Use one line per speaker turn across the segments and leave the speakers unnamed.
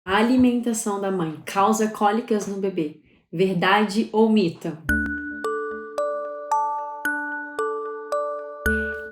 A alimentação da mãe causa cólicas no bebê. Verdade ou mito?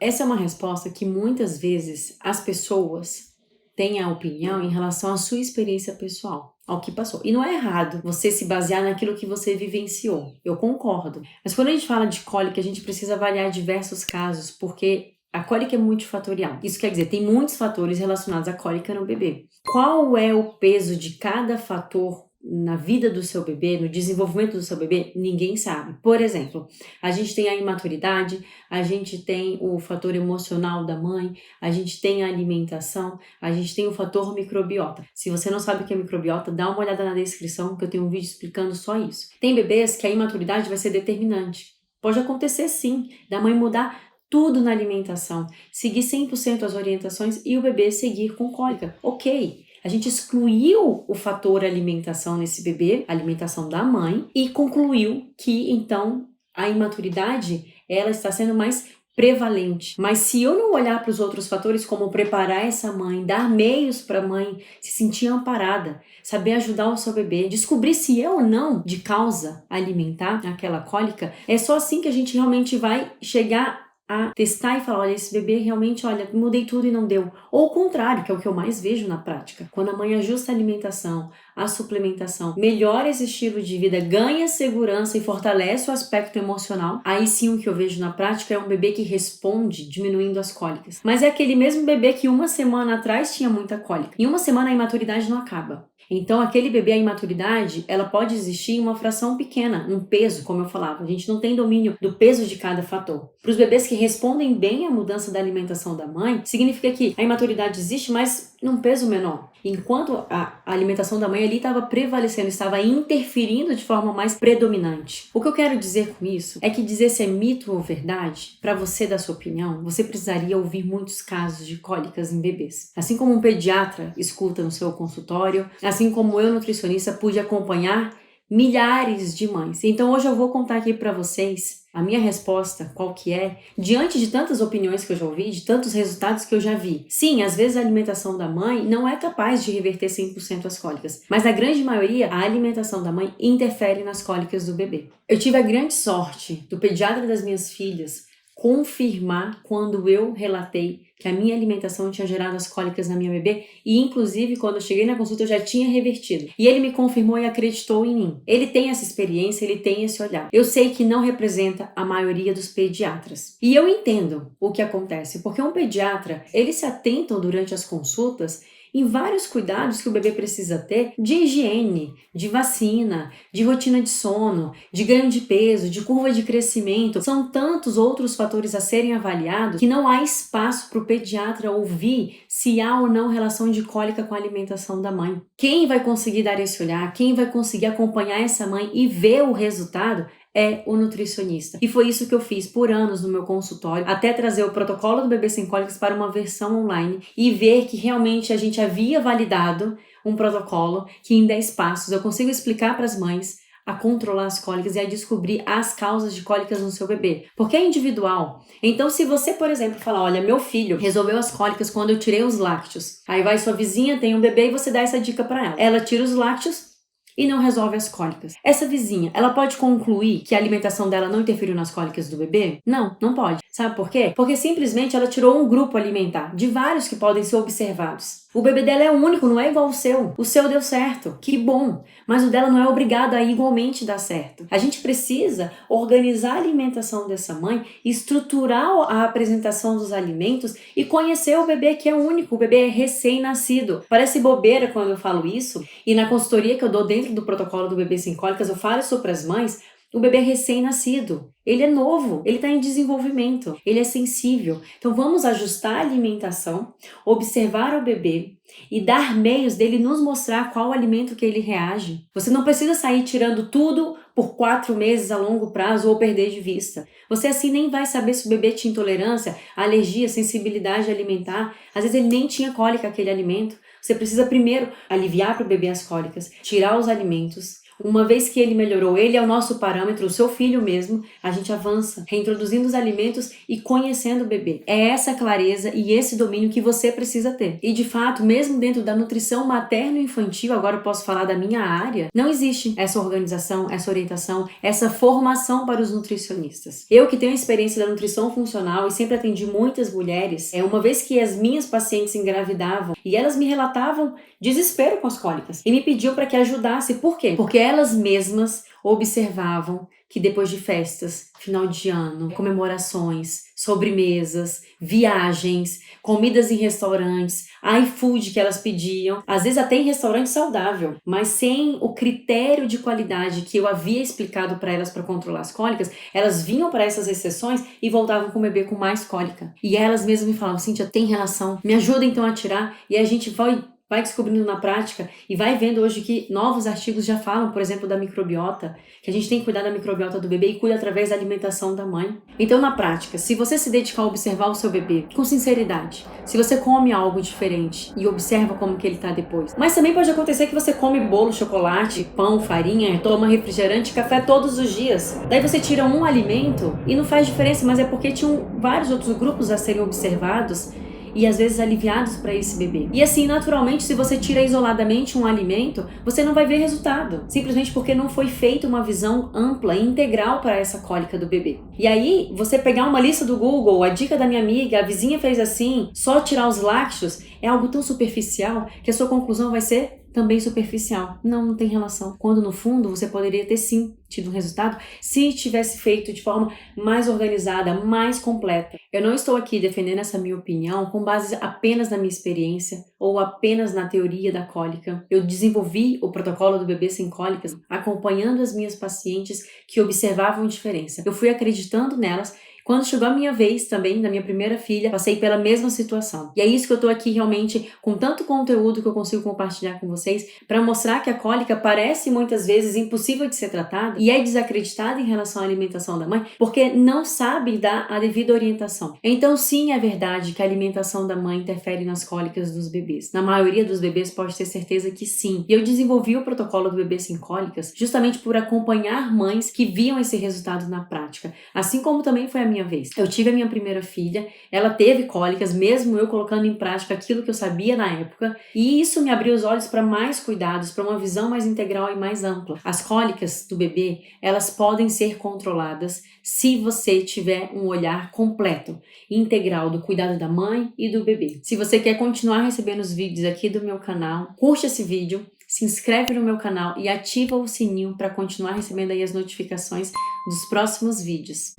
Essa é uma resposta que muitas vezes as pessoas têm a opinião em relação à sua experiência pessoal, ao que passou. E não é errado você se basear naquilo que você vivenciou. Eu concordo. Mas quando a gente fala de cólica, a gente precisa avaliar diversos casos, porque a cólica é multifatorial. Isso quer dizer, tem muitos fatores relacionados à cólica no bebê. Qual é o peso de cada fator na vida do seu bebê, no desenvolvimento do seu bebê? Ninguém sabe. Por exemplo, a gente tem a imaturidade, a gente tem o fator emocional da mãe, a gente tem a alimentação, a gente tem o fator microbiota. Se você não sabe o que é microbiota, dá uma olhada na descrição, que eu tenho um vídeo explicando só isso. Tem bebês que a imaturidade vai ser determinante. Pode acontecer sim, da mãe mudar tudo na alimentação, seguir 100% as orientações e o bebê seguir com cólica. Ok, a gente excluiu o fator alimentação nesse bebê, alimentação da mãe, e concluiu que então a imaturidade ela está sendo mais prevalente. Mas se eu não olhar para os outros fatores, como preparar essa mãe, dar meios para a mãe se sentir amparada, saber ajudar o seu bebê, descobrir se é ou não de causa alimentar aquela cólica, é só assim que a gente realmente vai chegar a testar e falar, olha, esse bebê realmente, olha, mudei tudo e não deu. Ou o contrário, que é o que eu mais vejo na prática. Quando a mãe ajusta a alimentação, a suplementação, melhora esse estilo de vida, ganha segurança e fortalece o aspecto emocional, aí sim o que eu vejo na prática é um bebê que responde diminuindo as cólicas. Mas é aquele mesmo bebê que uma semana atrás tinha muita cólica. Em uma semana a imaturidade não acaba. Então, aquele bebê, a imaturidade, ela pode existir em uma fração pequena, um peso, como eu falava. A gente não tem domínio do peso de cada fator. Para os bebês que respondem bem à mudança da alimentação da mãe, significa que a imaturidade existe, mas num peso menor. Enquanto a alimentação da mãe ali estava prevalecendo, estava interferindo de forma mais predominante. O que eu quero dizer com isso é que dizer se é mito ou verdade, para você dar sua opinião, você precisaria ouvir muitos casos de cólicas em bebês. Assim como um pediatra escuta no seu consultório, assim como eu, nutricionista, pude acompanhar milhares de mães. Então hoje eu vou contar aqui para vocês a minha resposta, qual que é, diante de tantas opiniões que eu já ouvi, de tantos resultados que eu já vi. Sim, às vezes a alimentação da mãe não é capaz de reverter 100% as cólicas, mas na grande maioria, a alimentação da mãe interfere nas cólicas do bebê. Eu tive a grande sorte do pediatra das minhas filhas confirmar quando eu relatei que a minha alimentação tinha gerado as cólicas na minha bebê e inclusive quando eu cheguei na consulta eu já tinha revertido. E ele me confirmou e acreditou em mim. Ele tem essa experiência, ele tem esse olhar. Eu sei que não representa a maioria dos pediatras. E eu entendo o que acontece, porque um pediatra, eles se atentam durante as consultas em vários cuidados que o bebê precisa ter de higiene, de vacina, de rotina de sono, de ganho de peso, de curva de crescimento. São tantos outros fatores a serem avaliados que não há espaço para o pediatra ouvir se há ou não relação de cólica com a alimentação da mãe. Quem vai conseguir dar esse olhar, quem vai conseguir acompanhar essa mãe e ver o resultado é o nutricionista. E foi isso que eu fiz por anos no meu consultório, até trazer o protocolo do bebê sem cólicas para uma versão online e ver que realmente a gente havia validado um protocolo que em 10 passos eu consigo explicar para as mães a controlar as cólicas e a descobrir as causas de cólicas no seu bebê. Porque é individual. Então, se você, por exemplo, falar, olha, meu filho resolveu as cólicas quando eu tirei os lácteos. Aí vai sua vizinha, tem um bebê e você dá essa dica para ela. Ela tira os lácteos e não resolve as cólicas. Essa vizinha, ela pode concluir que a alimentação dela não interferiu nas cólicas do bebê? Não, não pode. Sabe por quê? Porque simplesmente ela tirou um grupo alimentar, de vários que podem ser observados. O bebê dela é único, não é igual ao seu. O seu deu certo, que bom. Mas o dela não é obrigado a igualmente dar certo. A gente precisa organizar a alimentação dessa mãe, estruturar a apresentação dos alimentos e conhecer o bebê que é único. O bebê é recém-nascido. Parece bobeira quando eu falo isso. E na consultoria que eu dou dentro do protocolo do bebê sem cólicas, eu falo isso para as mães. O bebê é recém-nascido, ele é novo, ele está em desenvolvimento, ele é sensível. Então vamos ajustar a alimentação, observar o bebê e dar meios dele nos mostrar qual alimento que ele reage. Você não precisa sair tirando tudo por 4 meses a longo prazo ou perder de vista. Você assim nem vai saber se o bebê tinha intolerância, alergia, sensibilidade alimentar. Às vezes ele nem tinha cólica aquele alimento. Você precisa primeiro aliviar para o bebê as cólicas, tirar os alimentos, Uma vez que ele melhorou, ele é o nosso parâmetro, o seu filho mesmo, a gente avança, reintroduzindo os alimentos e conhecendo o bebê. É essa clareza e esse domínio que você precisa ter. E de fato, mesmo dentro da nutrição materno-infantil, agora eu posso falar da minha área, não existe essa organização, essa orientação, essa formação para os nutricionistas. Eu que tenho a experiência da nutrição funcional e sempre atendi muitas mulheres, uma vez que as minhas pacientes engravidavam e elas me relatavam desespero com as cólicas e me pediam para que ajudasse. Por quê? Porque elas mesmas observavam que depois de festas, final de ano, comemorações, sobremesas, viagens, comidas em restaurantes, iFood que elas pediam, às vezes até em restaurante saudável, mas sem o critério de qualidade que eu havia explicado para elas para controlar as cólicas, elas vinham para essas exceções e voltavam com o bebê com mais cólica. E elas mesmas me falavam, Cíntia, tem relação, me ajuda então a tirar, e a gente vai descobrindo na prática e vai vendo hoje que novos artigos já falam, por exemplo, da microbiota, que a gente tem que cuidar da microbiota do bebê e cuida através da alimentação da mãe. Então, na prática, se você se dedicar a observar o seu bebê com sinceridade, se você come algo diferente e observa como que ele tá depois. Mas também pode acontecer que você come bolo, chocolate, pão, farinha, toma refrigerante, café todos os dias. Daí você tira um alimento e não faz diferença, mas é porque tinham vários outros grupos a serem observados e às vezes aliviados para esse bebê. E assim, naturalmente, se você tira isoladamente um alimento, você não vai ver resultado, simplesmente porque não foi feita uma visão ampla e integral para essa cólica do bebê. E aí, você pegar uma lista do Google, a dica da minha amiga, a vizinha fez assim, só tirar os lácteos, é algo tão superficial que a sua conclusão vai ser também superficial. Não tem relação. Quando no fundo você poderia ter sim tido um resultado se tivesse feito de forma mais organizada, mais completa. Eu não estou aqui defendendo essa minha opinião com base apenas na minha experiência ou apenas na teoria da cólica. Eu desenvolvi o protocolo do bebê sem cólicas acompanhando as minhas pacientes que observavam diferença. Eu fui acreditando nelas. Quando chegou a minha vez também, da minha primeira filha, passei pela mesma situação. E é isso que eu tô aqui realmente com tanto conteúdo que eu consigo compartilhar com vocês para mostrar que a cólica parece muitas vezes impossível de ser tratada e é desacreditada em relação à alimentação da mãe porque não sabe dar a devida orientação. Então sim, é verdade que a alimentação da mãe interfere nas cólicas dos bebês. Na maioria dos bebês pode ter certeza que sim. E eu desenvolvi o protocolo do bebê sem cólicas justamente por acompanhar mães que viam esse resultado na prática. Assim como também foi a minha vez. Eu tive a minha primeira filha, ela teve cólicas, mesmo eu colocando em prática aquilo que eu sabia na época, e isso me abriu os olhos para mais cuidados, para uma visão mais integral e mais ampla. As cólicas do bebê, elas podem ser controladas se você tiver um olhar completo, integral do cuidado da mãe e do bebê. Se você quer continuar recebendo os vídeos aqui do meu canal, curte esse vídeo, se inscreve no meu canal e ativa o sininho para continuar recebendo aí as notificações dos próximos vídeos.